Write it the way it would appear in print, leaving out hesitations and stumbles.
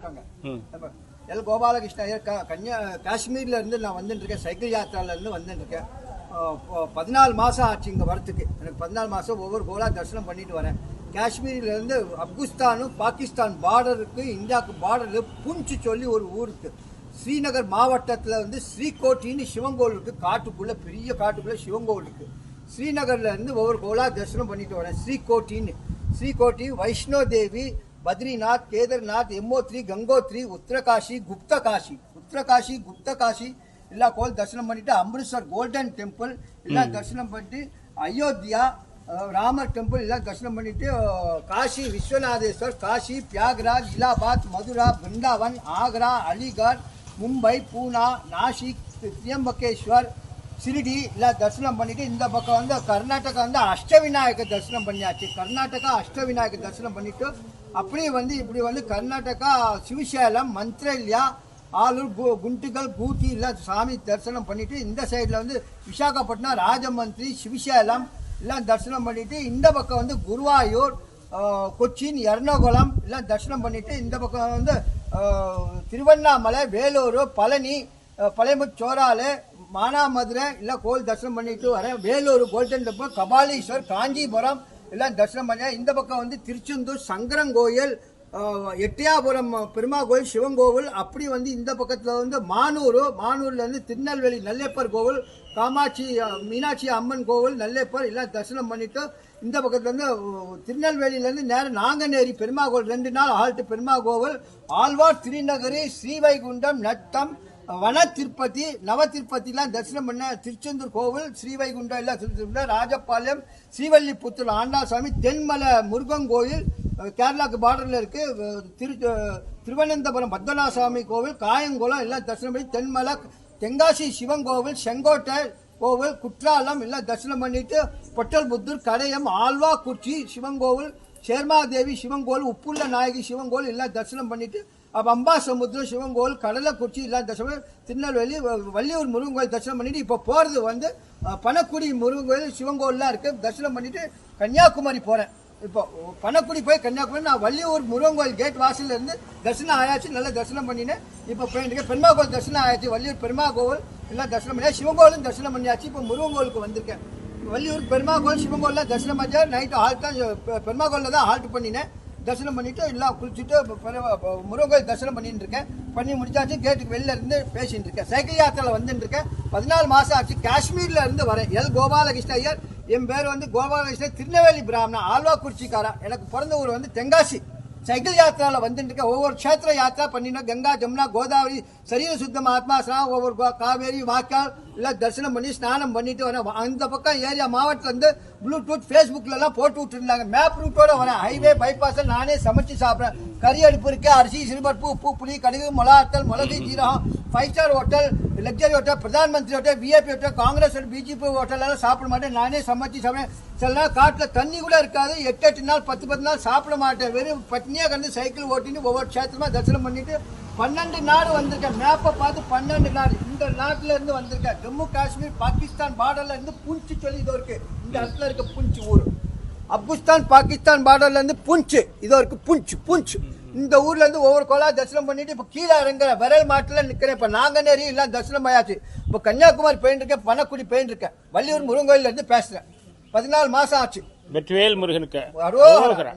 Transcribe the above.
வணக்கங்க. எல் கோபாலகிருஷ்ண ஐயர் காஷ்மீர்ல இருந்து நான் வந்துட்டு இருக்கேன். சைக்கிள் யாத்திரால இருந்து வந்துட்டு இருக்கேன். 14 மாசம் ஆச்சு இங்க வரத்துக்கு. எனக்கு 14 மாசம் ஒவ்வொரு கோலா தரிசனம் பண்ணிட்டு வரேன். காஷ்மீர்ல இருந்து ஆப்கானிஸ்தானும் பாகிஸ்தான் பார்டருக்கு, இந்தியாவுக்கு பார்டர் புஞ்ச் சொல்லி ஒரு ஊருக்கு, ஸ்ரீநகர் மாவட்டத்தில் வந்து ஸ்ரீகோட்டின்னு சிவங்கோல் இருக்கு. காட்டுக்குள்ள, பெரிய காட்டுக்குள்ள சிவங்கோல் இருக்கு. ஸ்ரீநகர்ல இருந்து ஒவ்வொரு கோலா தரிசனம் பண்ணிட்டு வரேன். ஸ்ரீகோட்டி, வைஷ்ணோ தேவி, பத்ரிநாத், கேதார்நாத், यमुनोत्री, गंगोत्री, उत्तरकाशी, गुप्तकाशी எல்லா கோயில் தரிசனம் பண்ணிட்டு, அம்ரித்சர் கோல்டன் டெம்பிள் எல்லாம் தரிசனம் பண்ணிட்டு, அயோத்தியா ராமர் டெம்பிள் எல்லாம் தரிசனம் பண்ணிட்டு, காசி விஸ்வநாதேஸ்வர், காசி, பிரயாகராஜ், இலாபாத், மதுரா, பிருந்தாவன், ஆக்ரா, அலிகர், மும்பை, பூனா, நாசிக், திரியம்பகேஸ்வர், சிரிடி எல்லாம் தரிசனம் பண்ணிட்டு, இந்த பக்கம் வந்து கர்நாடகா வந்து அஷ்டவிநாயக தரிசனம் பண்ணியாச்சு. கர்நாடகா அஷ்டவிநாயக தரிசனம் பண்ணிட்டு அப்படியே வந்து இப்படி வந்து கர்நாடகா சிவசேலம், மந்த்ரல்யா, ஆலூர், குண்டுகல், கூட்டி எல்லாம் சாமி தரிசனம் பண்ணிட்டு, இந்த சைடில் வந்து விசாகப்பட்டினம், ராஜமந்திரி, சிவசேலம் எல்லாம் தரிசனம் பண்ணிட்டு, இந்த பக்கம் வந்து குருவாயூர், கொச்சின், எர்ணாகுளம் எல்லாம் தரிசனம் பண்ணிட்டு, இந்த பக்கம் வந்து திருவண்ணாமலை, வேலூர், பழனி, பழையமுச்சோராலு, மானாமதுரை எல்லாம் கோயில் தரிசனம் பண்ணிட்டு வரேன். வேலூர் கோல்டன் டெம்பிள், கபாலீஸ்வர், காஞ்சிபுரம் எல்லாம் தரிசனம் பண்ண. இந்த பக்கம் வந்து திருச்செந்தூர் சங்கரங்கோயில், எட்டியாபுரம் பெருமா கோயில், சிவன் கோவில். அப்படி வந்து இந்த பக்கத்தில் வந்து மானூர்ல இருந்து திருநெல்வேலி நல்லேப்பர் கோவில், காமாட்சி மீனாட்சி அம்மன் கோவில், நல்லேப்பர் எல்லாம் தரிசனம் பண்ணிட்டு, இந்த பக்கத்துல இருந்து திருநெல்வேலியிலேருந்து நேரம் நாங்கநேரி பெருமா கோவில் 2 நாள் ஆல்ட்டு பெருமா கோவில், ஆழ்வார் திருநகரி, ஸ்ரீவைகுண்டம், நத்தம், வன திருப்பதி, நவ திருப்பதிலாம் தரிசனம் பண்ண. திருச்செந்தூர் கோவில், ஸ்ரீவைகுண்டம் எல்லாம் திருச்செந்தூர், ராஜபாளையம், ஸ்ரீவல்லிபுத்தூர் ஆண்டாசாமி, தென்மலை முருகன் கோயில் கேரளாவுக்கு பார்டர்ல இருக்கு, திருவனந்தபுரம் பத்மநாசாமி கோவில், காயங்குளம் எல்லாம் தரிசனம் பண்ணி, தென்மலை, தென்காசி சிவன் கோவில், செங்கோட்டை கோவில், குற்றாலம் எல்லாம் தரிசனம் பண்ணிட்டு, பொட்டல்புத்தூர், கடையம், ஆழ்வாக்குறிச்சி சிவன் கோவில், சேர்மாதேவி சிவன் கோவில், உப்புள்ள நாயகி சிவன் கோவில் எல்லாம் தரிசனம் பண்ணிட்டு, அம்பாசமுத்திரம் சிவன் கோவில், கடலைக்குறிச்சி எல்லாம் தரிசனம், திருநெல்வேலி, வள்ளியூர் முருகன் கோயில் தரிசனம் பண்ணிட்டு, இப்போ போறது வந்து பனக்குடி முருகன் கோயில் சிவன் கோயில்லாம் இருக்கு. தரிசனம் பண்ணிட்டு கன்னியாகுமரி போறேன். இப்போ பனக்குடி போய் கன்னியாகுமரி, நான் வள்ளியூர் முருகன் கோயில் கேட் வாசல்ல இருந்து தரிசனம் ஆயாச்சு. நல்லா தரிசனம் பண்ணினேன். இப்போ போயிட்டு பெருமா கோயில் தரிசனம் ஆயாச்சு. வள்ளியூர் பெருமா கோவில் எல்லாம் தரிசனம் பண்ணியா, சிவன் கோயிலும் தரிசனம் பண்ணியாச்சு. இப்போ முருகன் கோயிலுக்கு வந்திருக்கேன். வள்ளியூர் பெருமா கோயில், சிவன் கோயிலாம் தரிசனம் பண்ணியா. நைட்டு ஹால்ட் தான் பெருமா கோயிலில் தான் ஹால்ட் பண்ணினேன். தரிசனம் பண்ணிட்டு எல்லாம் குளிச்சுட்டு முருகன் கோயில் தரிசனம் பண்ணிட்டு இருக்கேன். பண்ணி முடிச்சாச்சு. கேட்டுக்கு வெளில இருந்து பேசிட்டு இருக்கேன். சைக்கிள் யாத்திரையில் வந்துட்டு இருக்கேன். 14 மாசம் ஆச்சு. காஷ்மீர்ல இருந்து வரேன். எல் கோபாலகிருஷ்ண ஐயர். என் பேர் வந்து கோபாலகிருஷ்ணன், திருநெல்வேலி பிராமணன், ஆழ்வாக்குறிச்சிக்காரன். எனக்கு பிறந்த ஊர் வந்து தென்காசி. சைக்கிள் யாத்திரால வந்துட்டு இருக்கேன். ஒவ்வொரு க்ஷேத்திர யாத்திரா பண்ணினா, கங்கா, ஜமுனா, கோதாவரி, சரீர சுத்தம், ஆத்மாசனம், ஒவ்வொரு காவேரி, வாய்க்கால் எல்லாம் தரிசனம் பண்ணி ஸ்நானம் பண்ணிட்டு வரேன். அந்த பக்கம் ஏரியா மாவட்டத்தில் இருந்து ப்ளூடூத் ஃபேஸ்புக்ல எல்லாம் போட்டு விட்டுருந்தாங்க. மேப் ரூட்டோட வரேன். ஹைவே பைபாஸ் நானே சமைச்சு சாப்பிட்றேன். கறி அடுப்பு இருக்கு, அரிசி, சிறுபருப்பு, உப்பு, புளி, கடுகு, மிளகாத்தல், மிளகு, ஜீரகம், 5 star hotel, luxury hotel, Pradhan Mantri hotel, VIP hotel, Congress hotel, BJP hotel எல்லாம் சாப்பிட மாட்டேன். நானே சமைச்சு சாப்பிடுவேன். சில நாள் காட்டில் தண்ணி கூட இருக்காது. 8 நாள் 10 நாள் சாப்பிட மாட்டேன். வெறும் பட்னியா கண்டு சைக்கிள் ஓட்டின்னு ஒவ்வொரு க்ஷேத்திரமா தரிசனம் பண்ணிட்டு 12 நாடு வந்திருக்கேன். மேப்பை பார்த்து 12 நாடு இந்த நாட்டுல இருந்து வந்திருக்கேன். ஜம்மு காஷ்மீர் பாகிஸ்தான் பார்டர்ல இருந்து புஞ்ச் சொல்லி இதோ இருக்கு. இந்த இடத்துல இருக்க புஞ்ச் ஊர். ஆப்கானிஸ்தான் பாகிஸ்தான் பார்டர்ல இருந்து புஞ்ச் இதோ இருக்கு. புஞ்ச் இந்த ஊர்ல இருந்து ஒவ்வொரு கோலா தரிசனம் பண்ணிட்டு இப்ப கீழே இறங்குற விரல் மாட்டுல நிக்கிறேன். இப்ப நாங்கநேரி எல்லாம் தரிசனம் ஆயாச்சு. இப்ப கன்னியாகுமரி போயிட்டு இருக்கேன். பனக்குடி போயிட்டு இருக்கேன். வள்ளியூர் முருகன் கோயில்ல இருந்து பேசுறேன். 14 மாசம் ஆச்சு. வெற்றிவேல் முருகனுக்கு அரோகரா.